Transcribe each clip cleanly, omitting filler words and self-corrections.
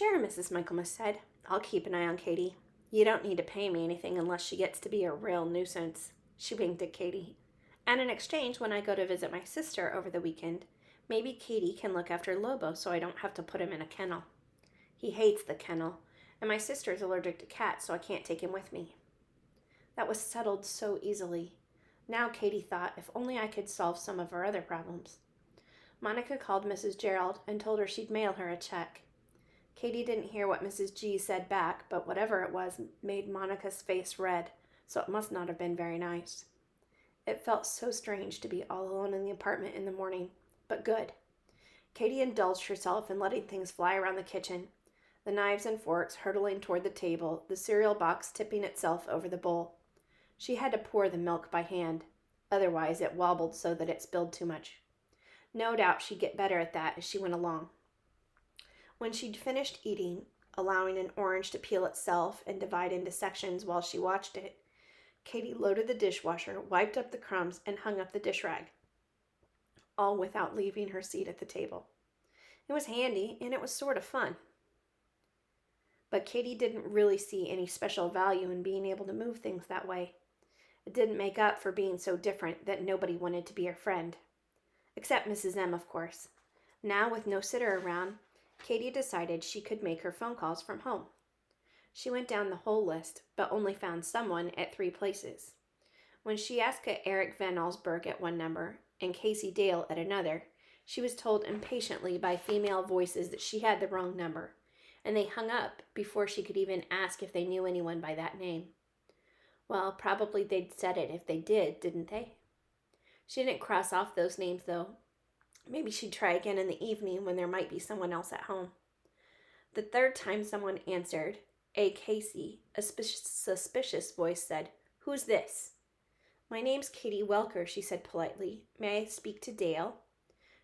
Sure, Mrs. Michaelmas said. I'll keep an eye on Katie. You don't need to pay me anything unless she gets to be a real nuisance. She winked at Katie. And in exchange, when I go to visit my sister over the weekend, maybe Katie can look after Lobo so I don't have to put him in a kennel. He hates the kennel, and my sister is allergic to cats, so I can't take him with me. That was settled so easily. Now Katie thought if only I could solve some of her other problems. Monica called Mrs. Gerald and told her she'd mail her a check. Katie didn't hear what Mrs. G said back, but whatever it was made Monica's face red, so it must not have been very nice. It felt so strange to be all alone in the apartment in the morning, but good. Katie indulged herself in letting things fly around the kitchen, the knives and forks hurtling toward the table, the cereal box tipping itself over the bowl. She had to pour the milk by hand, otherwise it wobbled so that it spilled too much. No doubt she'd get better at that as she went along. When she'd finished eating, allowing an orange to peel itself and divide into sections while she watched it, Katie loaded the dishwasher, wiped up the crumbs, and hung up the dish rag, all without leaving her seat at the table. It was handy, and it was sort of fun. But Katie didn't really see any special value in being able to move things that way. It didn't make up for being so different that nobody wanted to be her friend. Except Mrs. M, of course. Now, with no sitter around, Katie decided she could make her phone calls from home. She went down the whole list, but only found someone at 3 places. When she asked Eric Van Allsburg at one number and Casey Dale at another, she was told impatiently by female voices that she had the wrong number, and they hung up before she could even ask if they knew anyone by that name. Well, probably they'd said it if they did, didn't they? She didn't cross off those names, though. Maybe she'd try again in the evening when there might be someone else at home. The third time someone answered, A. Casey, a suspicious voice said, "Who's this?" "My name's Katie Welker," she said politely. "May I speak to Dale?"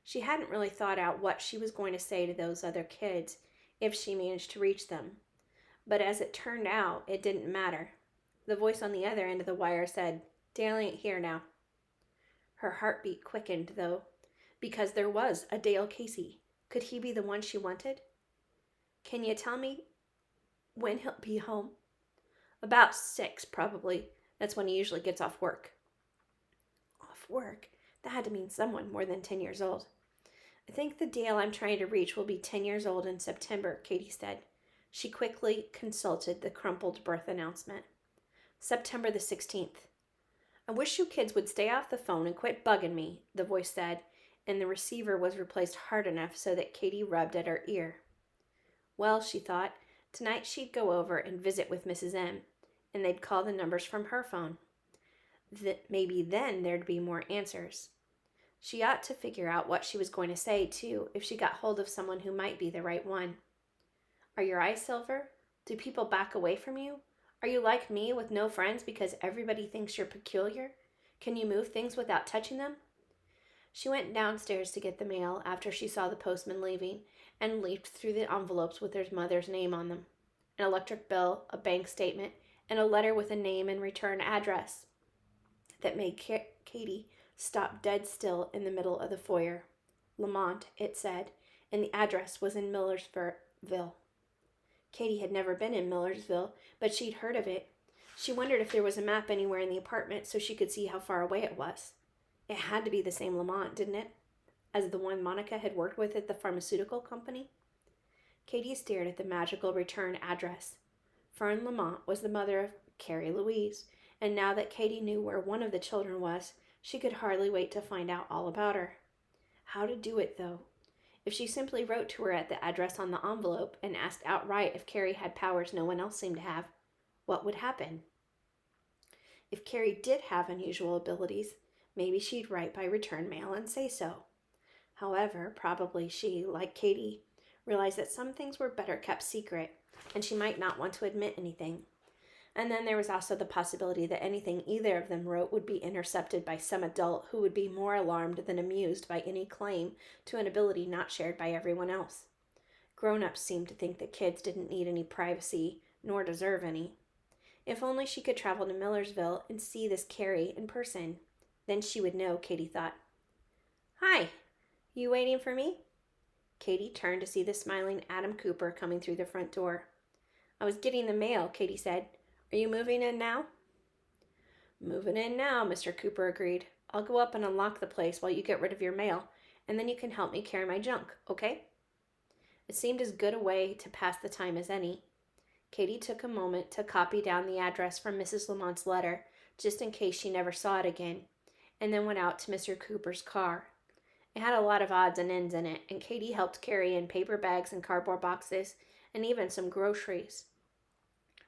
She hadn't really thought out what she was going to say to those other kids if she managed to reach them. But as it turned out, it didn't matter. The voice on the other end of the wire said, "Dale ain't here now." Her heartbeat quickened, though, because there was a Dale Casey. Could he be the one she wanted? "Can you tell me when he'll be home?" "About 6, probably. That's when he usually gets off work." Off work? That had to mean someone more than 10 years old. "I think the Dale I'm trying to reach will be 10 years old in September," Katie said. She quickly consulted the crumpled birth announcement. "September the 16th. "I wish you kids would stay off the phone and quit bugging me," the voice said, and the receiver was replaced hard enough so that Katie rubbed at her ear. Well, she thought, tonight she'd go over and visit with Mrs. M, and they'd call the numbers from her phone. Maybe then there'd be more answers. She ought to figure out what she was going to say, too, if she got hold of someone who might be the right one. "Are your eyes silver? Do people back away from you? Are you like me with no friends because everybody thinks you're peculiar? Can you move things without touching them?" She went downstairs to get the mail after she saw the postman leaving and leafed through the envelopes with her mother's name on them. An electric bill, a bank statement, and a letter with a name and return address that made Katie stop dead still in the middle of the foyer. Lamont, it said, and the address was in Millersville. Katie had never been in Millersville, but she'd heard of it. She wondered if there was a map anywhere in the apartment so she could see how far away it was. It had to be the same Lamont, didn't it? As the one Monica had worked with at the pharmaceutical company? Katie stared at the magical return address. Fern Lamont was the mother of Carrie Louise, and now that Katie knew where one of the children was, she could hardly wait to find out all about her. How to do it, though? If she simply wrote to her at the address on the envelope and asked outright if Carrie had powers no one else seemed to have, what would happen? If Carrie did have unusual abilities, maybe she'd write by return mail and say so. However, probably she, like Katie, realized that some things were better kept secret, and she might not want to admit anything. And then there was also the possibility that anything either of them wrote would be intercepted by some adult who would be more alarmed than amused by any claim to an ability not shared by everyone else. Grown-ups seemed to think that kids didn't need any privacy, nor deserve any. If only she could travel to Millersville and see this Carrie in person. Then she would know, Katie thought. "Hi, you waiting for me?" Katie turned to see the smiling Adam Cooper coming through the front door. "I was getting the mail," Katie said. "Are you moving in now?" "Moving in now," Mr. Cooper agreed. "I'll go up and unlock the place while you get rid of your mail, and then you can help me carry my junk, okay?" It seemed as good a way to pass the time as any. Katie took a moment to copy down the address from Mrs. Lamont's letter, just in case she never saw it again, and then went out to Mr. Cooper's car. It had a lot of odds and ends in it, and Katie helped carry in paper bags and cardboard boxes, and even some groceries.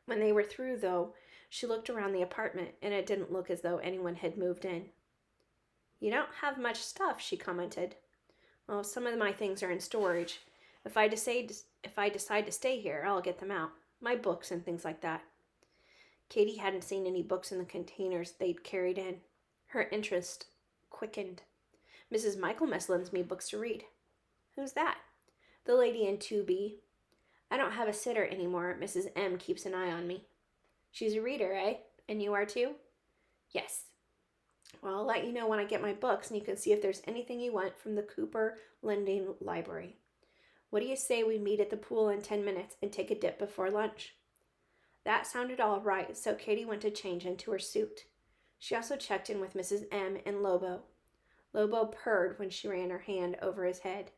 When they were through, though, she looked around the apartment, and it didn't look as though anyone had moved in. "You don't have much stuff," she commented. "Well, some of my things are in storage. If I decide to stay here, I'll get them out. My books and things like that." Katie hadn't seen any books in the containers they'd carried in. Her interest quickened. "Mrs. Michaelmas lends me books to read." "Who's that?" "The lady in 2B. I don't have a sitter anymore. Mrs. M keeps an eye on me." "She's a reader, eh? And you are too?" "Yes." "Well, I'll let you know when I get my books, and you can see if there's anything you want from the Cooper Lending Library. What do you say we meet at the pool in 10 minutes and take a dip before lunch?" That sounded all right, so Katie went to change into her suit. She also checked in with Mrs. M and Lobo. Lobo purred when she ran her hand over his head.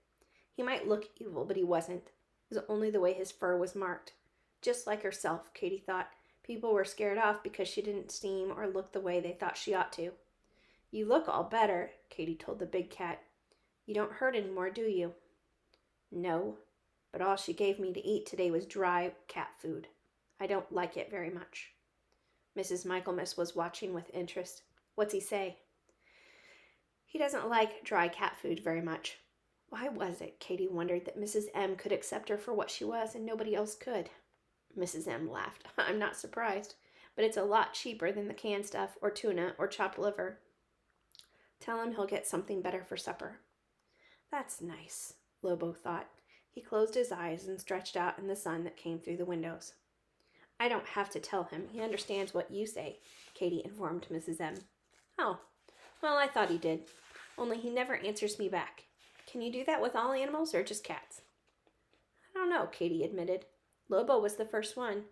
He might look evil, but he wasn't. It was only the way his fur was marked. Just like herself, Katie thought. People were scared off because she didn't seem or look the way they thought she ought to. "You look all better," Katie told the big cat. "You don't hurt anymore, do you?" "No, but all she gave me to eat today was dry cat food. I don't like it very much." Mrs. Michaelmas was watching with interest. "What's he say?" "He doesn't like dry cat food very much." Why was it, Katie wondered, that Mrs. M could accept her for what she was and nobody else could? Mrs. M laughed. "I'm not surprised, but it's a lot cheaper than the canned stuff or tuna or chopped liver. Tell him he'll get something better for supper." "That's nice," Lobo thought. He closed his eyes and stretched out in the sun that came through the windows. "I don't have to tell him. He understands what you say," Katie informed Mrs. M. "Oh, well, I thought he did. Only he never answers me back. Can you do that with all animals or just cats?" "I don't know," Katie admitted. "Lobo was the first one.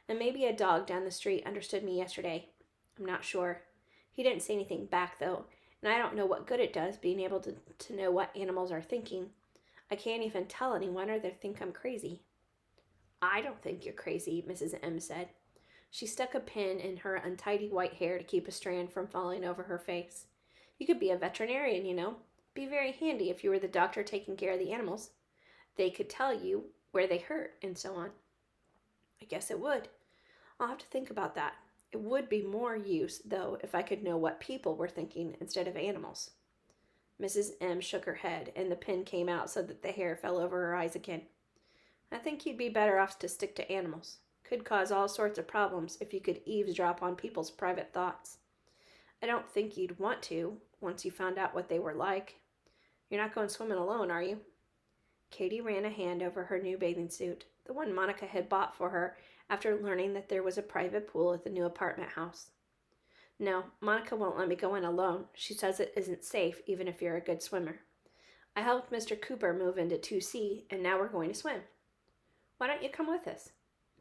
And maybe a dog down the street understood me yesterday. I'm not sure. He didn't say anything back, though, and I don't know what good it does being able to know what animals are thinking. I can't even tell anyone or they'll think I'm crazy." "I don't think you're crazy," Mrs. M said. She stuck a pin in her untidy white hair to keep a strand from falling over her face. "You could be a veterinarian, you know. Be very handy if you were the doctor taking care of the animals. They could tell you where they hurt and so on." "I guess it would. I'll have to think about that. It would be more use, though, if I could know what people were thinking instead of animals." Mrs. M shook her head, and the pin came out so that the hair fell over her eyes again. "I think you'd be better off to stick to animals. Could cause all sorts of problems if you could eavesdrop on people's private thoughts. I don't think you'd want to, once you found out what they were like. You're not going swimming alone, are you?" Katie ran a hand over her new bathing suit, the one Monica had bought for her after learning that there was a private pool at the new apartment house. "No, Monica won't let me go in alone. She says it isn't safe, even if you're a good swimmer. I helped Mr. Cooper move into 2C, and now we're going to swim. Why don't you come with us?"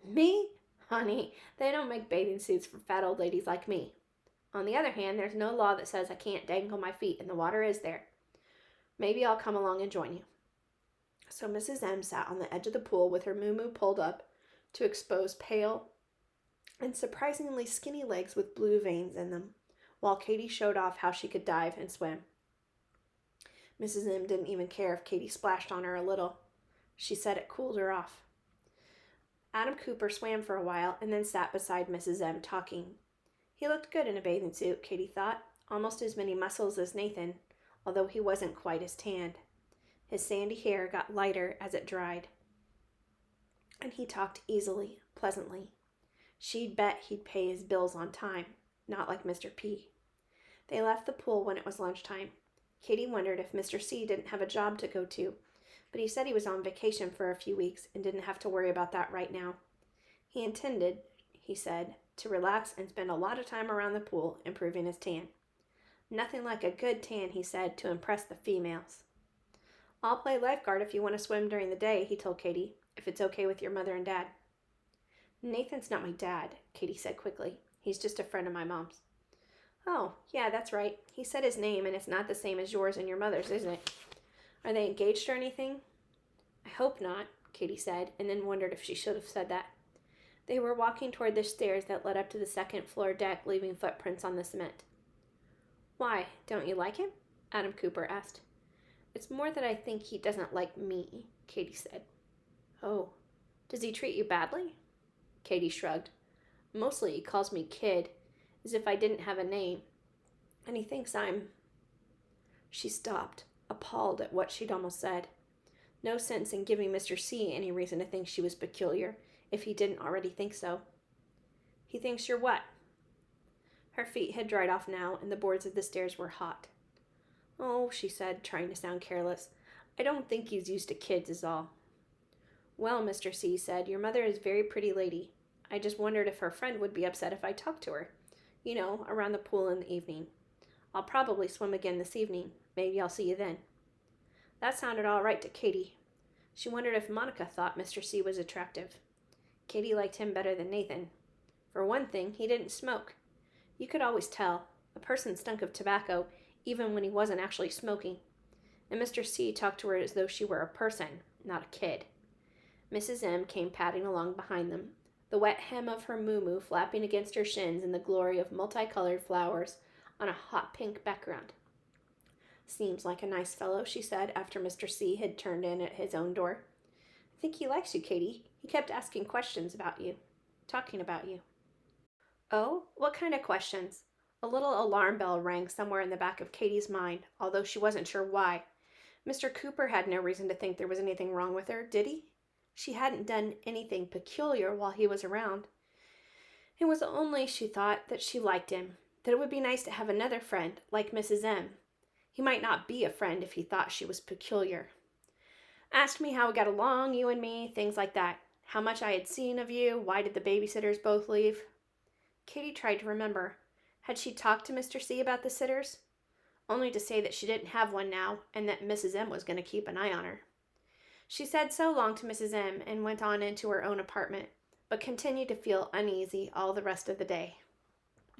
"Me? Honey, they don't make bathing suits for fat old ladies like me. On the other hand, there's no law that says I can't dangle my feet in the water, is there? Maybe I'll come along and join you." So Mrs. M sat on the edge of the pool with her moo-moo pulled up to expose pale and surprisingly skinny legs with blue veins in them, while Katie showed off how she could dive and swim. Mrs. M didn't even care if Katie splashed on her a little. She said it cooled her off. Adam Cooper swam for a while and then sat beside Mrs. M talking. He looked good in a bathing suit, Katie thought, almost as many muscles as Nathan, although he wasn't quite as tanned. His sandy hair got lighter as it dried, and he talked easily, pleasantly. She'd bet he'd pay his bills on time, not like Mr. P. They left the pool when it was lunchtime. Katie wondered if Mr. C didn't have a job to go to, but he said he was on vacation for a few weeks and didn't have to worry about that right now. He intended, he said, to relax and spend a lot of time around the pool improving his tan. Nothing like a good tan, he said, to impress the females. I'll play lifeguard if you want to swim during the day, he told Katie, if it's okay with your mother and dad. Nathan's not my dad, Katie said quickly. He's just a friend of my mom's. Oh, yeah, that's right. He said his name, and it's not the same as yours and your mother's, isn't it? Are they engaged or anything? I hope not, Katie said, and then wondered if she should have said that. They were walking toward the stairs that led up to the second-floor deck, leaving footprints on the cement. Why, don't you like him? Adam Cooper asked. It's more that I think he doesn't like me, Katie said. Oh, does he treat you badly? Katie shrugged. Mostly he calls me kid, as if I didn't have a name, and he thinks I'm... She stopped, appalled at what she'd almost said. No sense in giving Mr. C any reason to think she was peculiar, if he didn't already think so. He thinks you're what? Her feet had dried off now, and the boards of the stairs were hot. Oh, she said, trying to sound careless. I don't think he's used to kids is all. Well, Mr. C said, your mother is a very pretty lady. I just wondered if her friend would be upset if I talked to her. You know, around the pool in the evening. I'll probably swim again this evening. Maybe I'll see you then. That sounded all right to Katie. She wondered if Monica thought Mr. C was attractive. Katie liked him better than Nathan. For one thing, he didn't smoke. You could always tell. A person stunk of tobacco, even when he wasn't actually smoking. And Mr. C talked to her as though she were a person, not a kid. Mrs. M came padding along behind them, the wet hem of her muumuu flapping against her shins in the glory of multicolored flowers on a hot pink background. Seems like a nice fellow, she said, after Mr. C had turned in at his own door. I think he likes you, Katie. He kept asking questions about you, talking about you. Oh, what kind of questions? A little alarm bell rang somewhere in the back of Katie's mind, although she wasn't sure why. Mr. Cooper had no reason to think there was anything wrong with her, did he? She hadn't done anything peculiar while he was around. It was only, she thought, that she liked him, that it would be nice to have another friend, like Mrs. M. He might not be a friend if he thought she was peculiar. Asked me how we got along, you and me, things like that. How much I had seen of you, why did the babysitters both leave? Katie tried to remember. Had she talked to Mr. C about the sitters? Only to say that she didn't have one now, and that Mrs. M was going to keep an eye on her. She said so long to Mrs. M and went on into her own apartment, but continued to feel uneasy all the rest of the day.